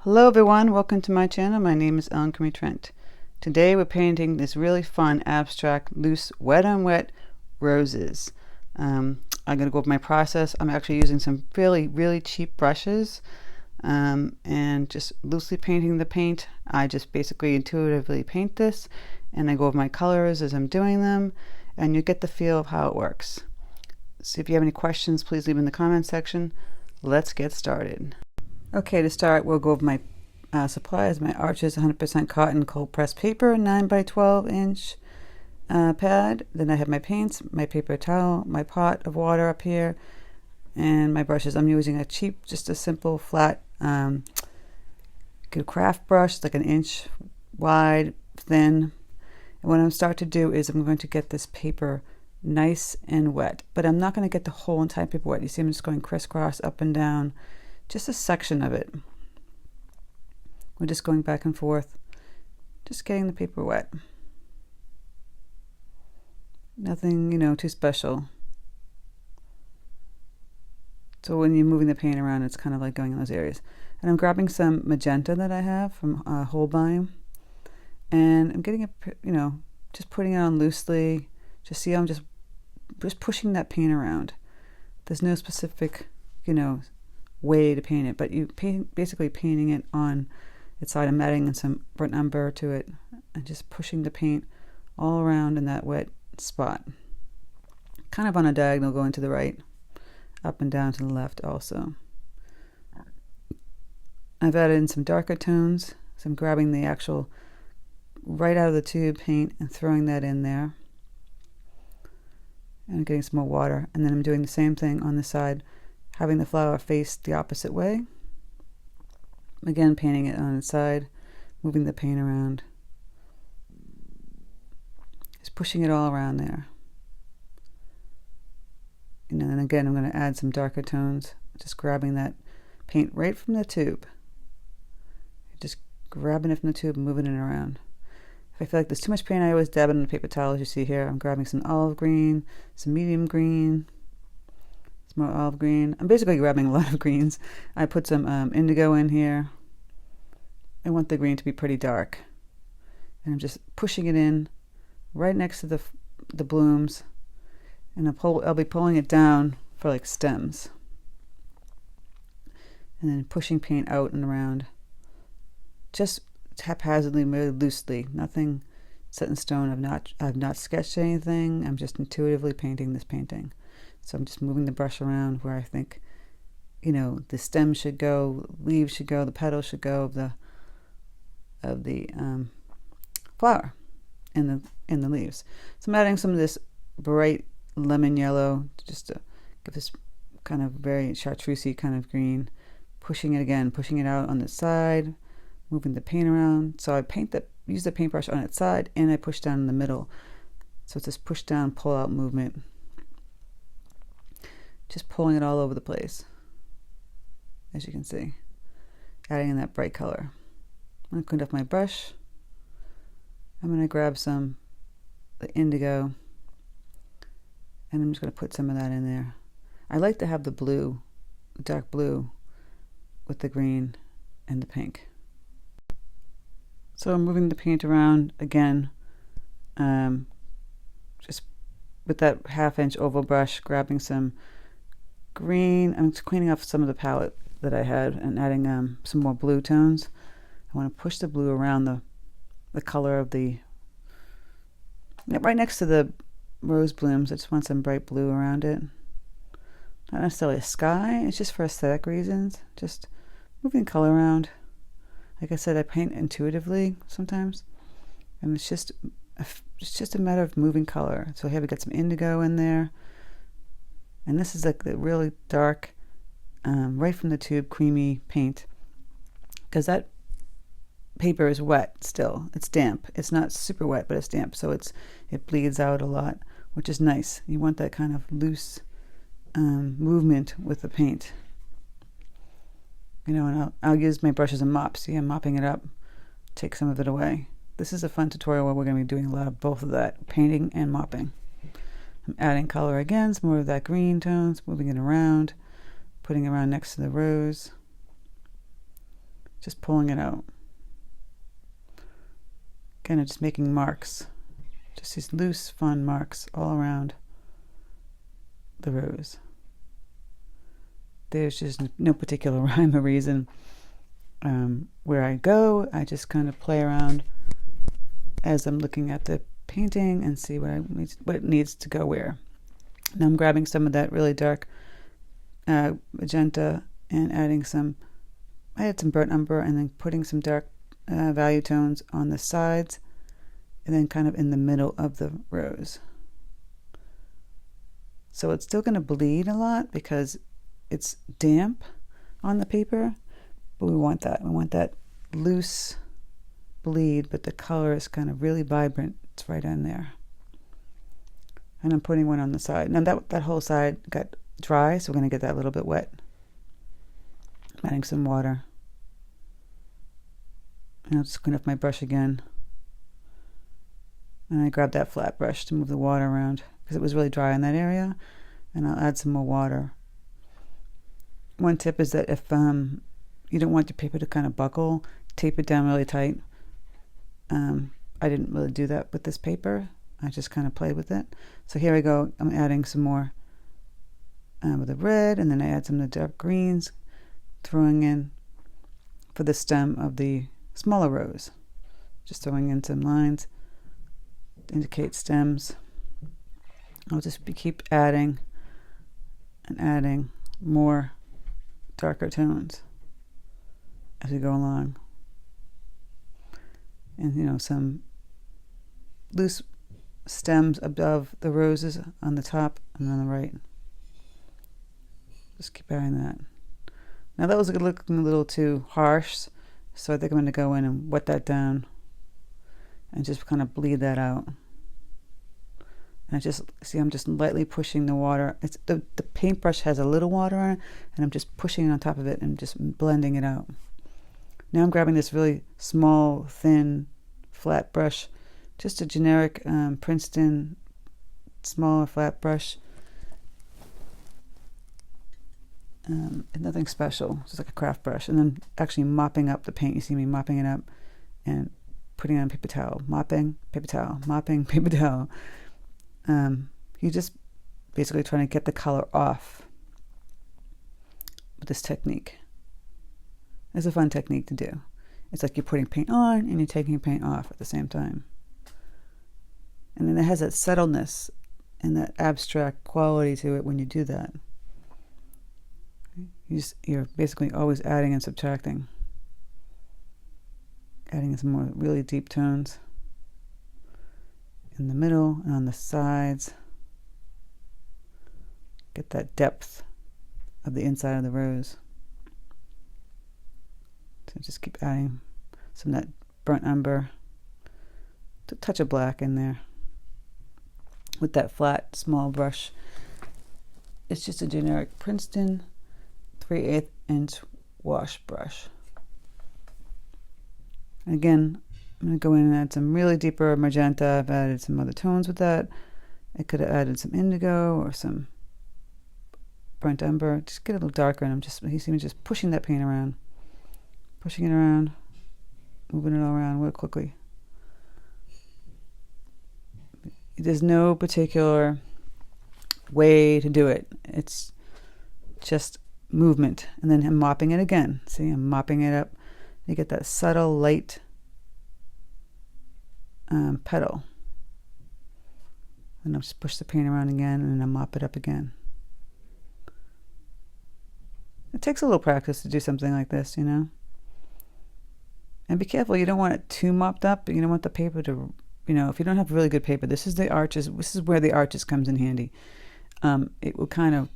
Hello everyone, welcome to my channel. My name is Crimi-trent. Today we're painting this really fun abstract loose wet on wet roses. I'm going to go over my process. I'm actually using some really cheap brushes and just loosely painting the paint. I just basically intuitively paint this and I go over my colors as I'm doing them, and you get the feel of how it works. So if you have any questions, please leave in the comment section. Let's get started. Okay, to start, we'll go over my supplies. My Arches 100% cotton cold pressed paper, 9 by 12 inch pad. Then I have my paints, my paper towel, my pot of water up here, and my brushes. I'm using a cheap, just a simple flat craft brush, like an inch wide, thin. And what I'm start to do is I'm going to get this paper nice and wet, but I'm not going to get the whole entire paper wet. You see I'm just going crisscross up and down, just a section of it. We're just going back and forth, just getting the paper wet. Nothing, too special. So when you're moving the paint around, it's kind of like going in those areas. And I'm grabbing some magenta that I have from Holbein, and I'm getting it, just putting it on loosely. Just see how I'm just pushing that paint around. There's no specific, way to paint it, but you basically painting it on its side. I'm adding some burnt umber to it and just pushing the paint all around in that wet spot, kind of on a diagonal, going to the right, up and down to the left also. I've added in some darker tones, so I'm grabbing the actual right out of the tube paint and throwing that in there, and getting some more water. And then I'm doing the same thing on the side, having the flower face the opposite way. Again, painting it on its side, moving the paint around. Just pushing it all around there. And again, I'm going to add some darker tones, just grabbing that paint right from the tube. Just grabbing it from the tube and moving it around. If I feel like there's too much paint, I always dab it on the paper towel, as you see here. I'm grabbing some olive green, some medium green, more olive green. I'm basically grabbing a lot of greens. I put some indigo in here. I want the green to be pretty dark, and I'm just pushing it in right next to the blooms, and I'll be pulling it down for like stems, and then pushing paint out and around, just haphazardly, really loosely. Nothing set in stone. I've not sketched anything. I'm just intuitively painting this painting. So I'm just moving the brush around where I think, the stem should go, leaves should go, the petals should go of the flower and the leaves. So I'm adding some of this bright lemon yellow just to give this kind of very chartreusey kind of green. Pushing it out on the side, moving the paint around. So I use the paintbrush on its side, and I push down in the middle. So it's this push down, pull out movement. Just pulling it all over the place, as you can see, adding in that bright color. I'm going to clean up my brush. I'm going to grab some the indigo, and I'm just going to put some of that in there. I like to have the blue, the dark blue, with the green and the pink. So I'm moving the paint around again, just with that 1/2 inch oval brush, grabbing some green. I'm just cleaning off some of the palette that I had and adding some more blue tones. I want to push the blue around the color of right next to the rose blooms. I just want some bright blue around it. Not necessarily a sky, it's just for aesthetic reasons. Just moving color around. Like I said, I paint intuitively sometimes, and it's just a matter of moving color. So here we got some indigo in there. And this is like the really dark, right from the tube, creamy paint. Because that paper is wet still. It's damp. It's not super wet, but it's damp. So it bleeds out a lot, which is nice. You want that kind of loose movement with the paint. And I'll use my brushes and mops. See, I'm mopping it up. Take some of it away. This is a fun tutorial where we're going to be doing a lot of both of that, painting and mopping. I'm adding color again, some more of that green tones, moving it around, putting it around next to the rose. just pulling it out. Kind of just making marks, just these loose, fun marks all around the rose. There's just no particular rhyme or reason. Where I go, I just kind of play around as I'm looking at the painting and see what needs to go where. Now I'm grabbing some of that really dark magenta and adding some. I had some burnt umber and then putting some dark value tones on the sides and then kind of in the middle of the rose. So it's still going to bleed a lot because it's damp on the paper, but we want that. We want that loose bleed, but the color is kind of really vibrant. It's right in there. And I'm putting one on the side. Now that whole side got dry, so we're going to get that a little bit wet. I'm adding some water. And I'll just clean up my brush again. And I grab that flat brush to move the water around because it was really dry in that area. And I'll add some more water. One tip is that if you don't want your paper to kind of buckle, tape it down really tight. I didn't really do that with this paper. I just kind of played with it. So here I go. I'm adding some more with the red, and then I add some of the dark greens, throwing in for the stem of the smaller rose. Just throwing in some lines to indicate stems. I'll just keep adding and adding more darker tones as we go along. And some loose stems above the roses on the top and on the right. Just keep adding that. Now that was looking a little too harsh, so I think I'm going to go in and wet that down and just kind of bleed that out. And I'm just lightly pushing the water. It's the paintbrush has a little water on it, and I'm just pushing it on top of it and just blending it out. Now I'm grabbing this really small, thin, flat brush, just a generic Princeton smaller flat brush. And nothing special, just like a craft brush. And then actually mopping up the paint. You see me mopping it up and putting it on paper towel. Mopping, paper towel, mopping, paper towel. You just basically trying to get the color off with this technique. It's a fun technique to do. It's like you're putting paint on and you're taking paint off at the same time. And then it has that subtleness and that abstract quality to it when you do that. You're basically always adding and subtracting. Adding some more really deep tones in the middle and on the sides. Get that depth of the inside of the rose. So just keep adding some of that burnt umber, a touch of black in there with that flat small brush. It's just a generic Princeton 3/8 inch wash brush. And again, I'm going to go in and add some really deeper magenta. I've added some other tones with that. I could have added some indigo or some burnt umber. Just get a little darker, and you see me just pushing that paint around. Pushing it around, moving it all around real quickly. There's no particular way to do it. It's just movement. And then I'm mopping it again. See, I'm mopping it up. You get that subtle, light petal. And I'll just push the paint around again, and then I'll mop it up again. It takes a little practice to do something like this, And be careful, you don't want it too mopped up, but you don't want the paper to, if you don't have really good paper, this is where the arches comes in handy. It will kind of,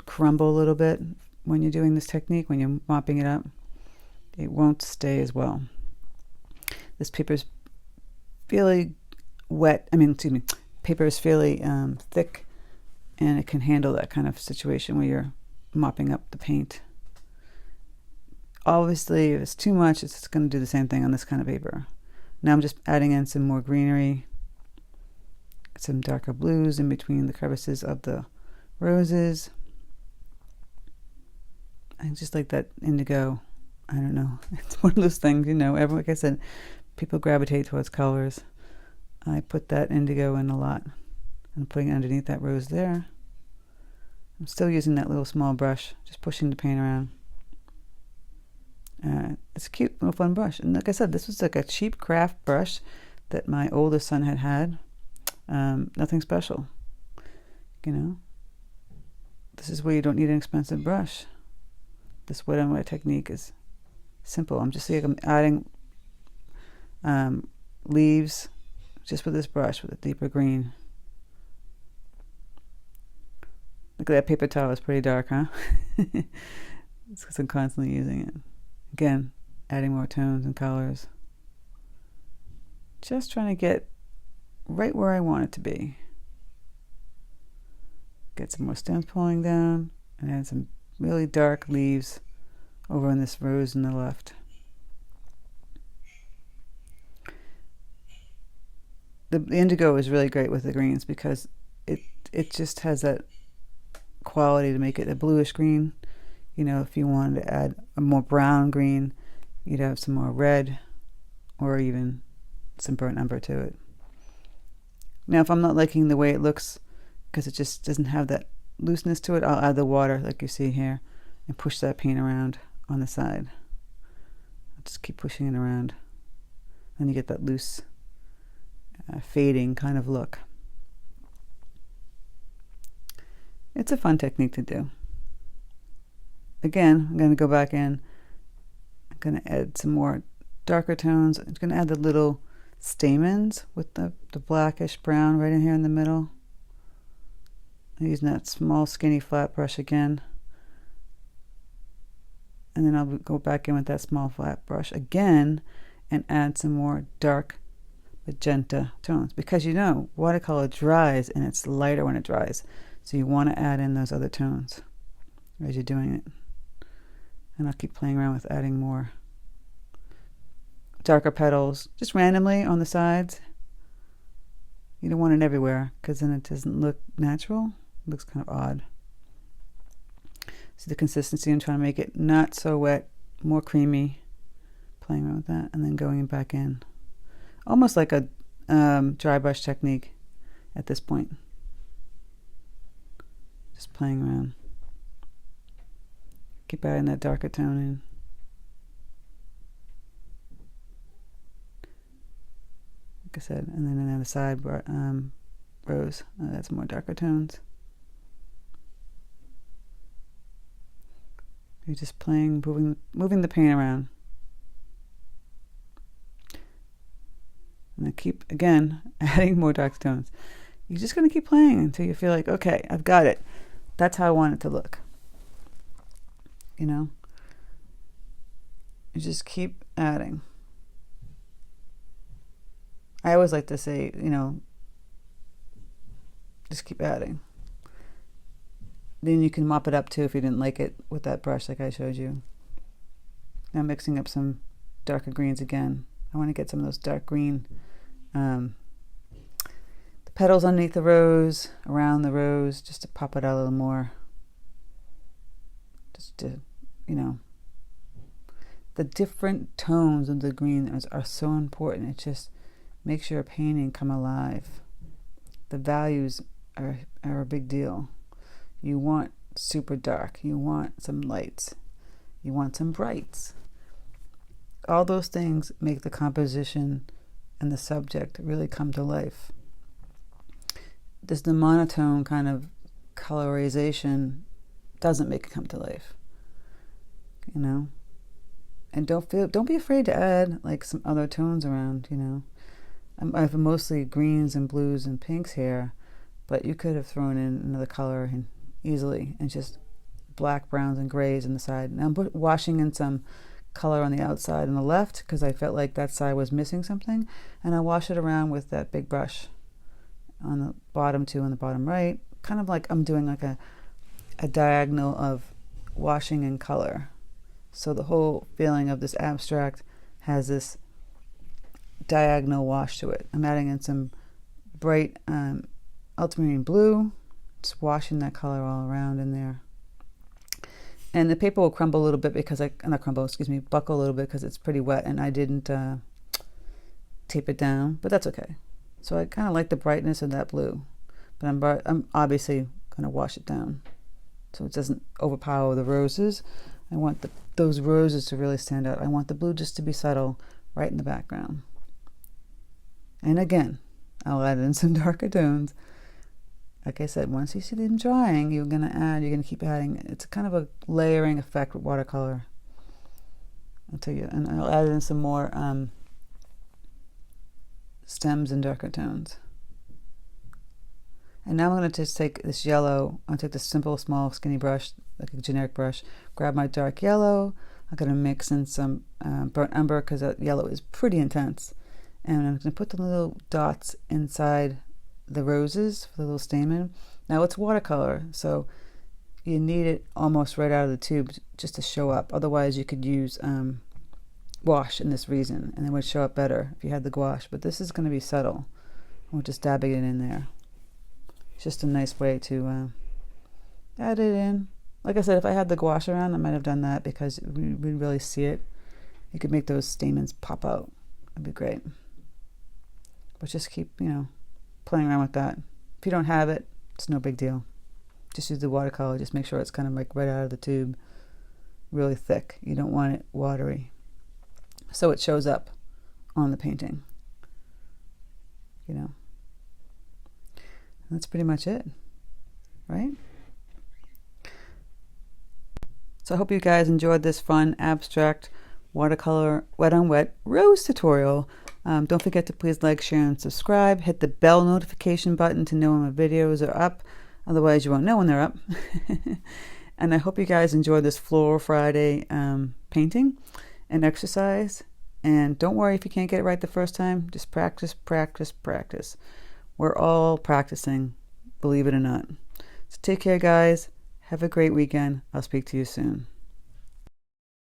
crumble a little bit when you're doing this technique, when you're mopping it up. It won't stay as well. This paper is fairly paper is fairly thick, and it can handle that kind of situation where you're mopping up the paint. Obviously, if it's too much, it's going to do the same thing on this kind of paper. Now I'm just adding in some more greenery, some darker blues in between the crevices of the roses. I just like that indigo I don't know. It's one of those things, you know, like I said, people gravitate towards colors. I put that indigo in a lot. I'm putting it underneath that rose there. I'm still using that little small brush, just pushing the paint around. It's a cute little fun brush. And like I said, this was like a cheap craft brush that my oldest son had. Nothing special, you know. This is where you don't need an expensive brush. This wet on wet technique is simple. I'm just like I'm adding leaves just with this brush with a deeper green. Look at that paper towel, it's pretty dark, huh? It's because I'm constantly using it. Again, adding more tones and colors. Just trying to get right where I want it to be. Get some more stems pulling down and add some really dark leaves over on this rose on the left. The indigo is really great with the greens because it just has that quality to make it a bluish green. You know, if you wanted to add a more brown green, you'd have some more red or even some burnt umber to it. Now, if I'm not liking the way it looks, because it just doesn't have that looseness to it, I'll add the water like you see here and push that paint around on the side. I'll just keep pushing it around and you get that loose, fading kind of look. It's a fun technique to do. Again, I'm going to go back in. I'm going to add some more darker tones. I'm going to add the little stamens with the blackish brown right in here in the middle. I'm using that small skinny flat brush again. And then I'll go back in with that small flat brush again and add some more dark magenta tones. Because you know, watercolor dries and it's lighter when it dries. So you want to add in those other tones as you're doing it. And I'll keep playing around with adding more darker petals just randomly on the sides. You don't want it everywhere because then it doesn't look natural. It looks kind of odd. So the consistency, I'm trying to make it not so wet, more creamy. Playing around with that and then going back in. Almost like a dry brush technique at this point. Just playing around. Keep adding that darker tone in. Like I said, and then on the side rose, add some more darker tones. You're just playing, moving the paint around. And then keep, again, adding more dark tones. You're just going to keep playing until you feel like, okay, I've got it. That's how I want it to look. You know? You just keep adding. I always like to say, you know, just keep adding. Then you can mop it up too if you didn't like it with that brush like I showed you. Now mixing up some darker greens again. I want to get some of those dark green the petals underneath the rose, around the rose, just to pop it out a little more. Just to, you know, the different tones of the green are so important. It just makes your painting come alive. The values are a big deal. You want super dark. You want some lights. You want some brights. All those things make the composition and the subject really come to life. This the monotone kind of colorization doesn't make it come to life. You know? And don't be afraid to add like some other tones around, you know. I have mostly greens and blues and pinks here, but you could have thrown in another color and easily, and just black, browns, and grays on the side. Now I'm washing in some color on the outside on the left because I felt like that side was missing something, and I wash it around with that big brush on the bottom too, on the bottom right, kind of like I'm doing like a diagonal of washing in color. So the whole feeling of this abstract has this diagonal wash to it. I'm adding in some bright ultramarine blue, just washing that color all around in there. And the paper will crumble a little bit because not crumble, excuse me, buckle a little bit because it's pretty wet and I didn't tape it down, but that's okay. So I kind of like the brightness of that blue, but I'm obviously going to wash it down so it doesn't overpower the roses. I want those roses to really stand out. I want the blue just to be subtle right in the background. And again, I'll add in some darker tones. Like I said, once you see them drying, you're going to keep adding. It's kind of a layering effect with watercolor. And I'll add in some more stems and darker tones. And now I'm going to just take this yellow. I'll take this simple, small, skinny brush, like a generic brush, grab my dark yellow. I'm going to mix in some burnt umber because that yellow is pretty intense. And I'm going to put the little dots inside the roses for the little stamen. Now it's watercolor, so you need it almost right out of the tube just to show up. Otherwise you could use gouache in this reason and it would show up better if you had the gouache, but this is going to be subtle. We're just dabbing it in there. It's just a nice way to add it in. Like I said, if I had the gouache around, I might have done that because we really see it. You could make those stamens pop out. That'd be great. But just keep, playing around with that. If you don't have it, it's no big deal. Just use the watercolor. Just make sure it's kind of like right out of the tube, really thick. You don't want it watery, so it shows up on the painting. And that's pretty much it, right? So I hope you guys enjoyed this fun abstract watercolor wet on wet rose tutorial. Don't forget to please like, share, and subscribe. Hit the bell notification button to know when my videos are up. Otherwise, you won't know when they're up. And I hope you guys enjoyed this Floral Friday painting and exercise. And don't worry if you can't get it right the first time. Just practice, practice, practice. We're all practicing, believe it or not. So take care, guys. Have a great weekend. I'll speak to you soon.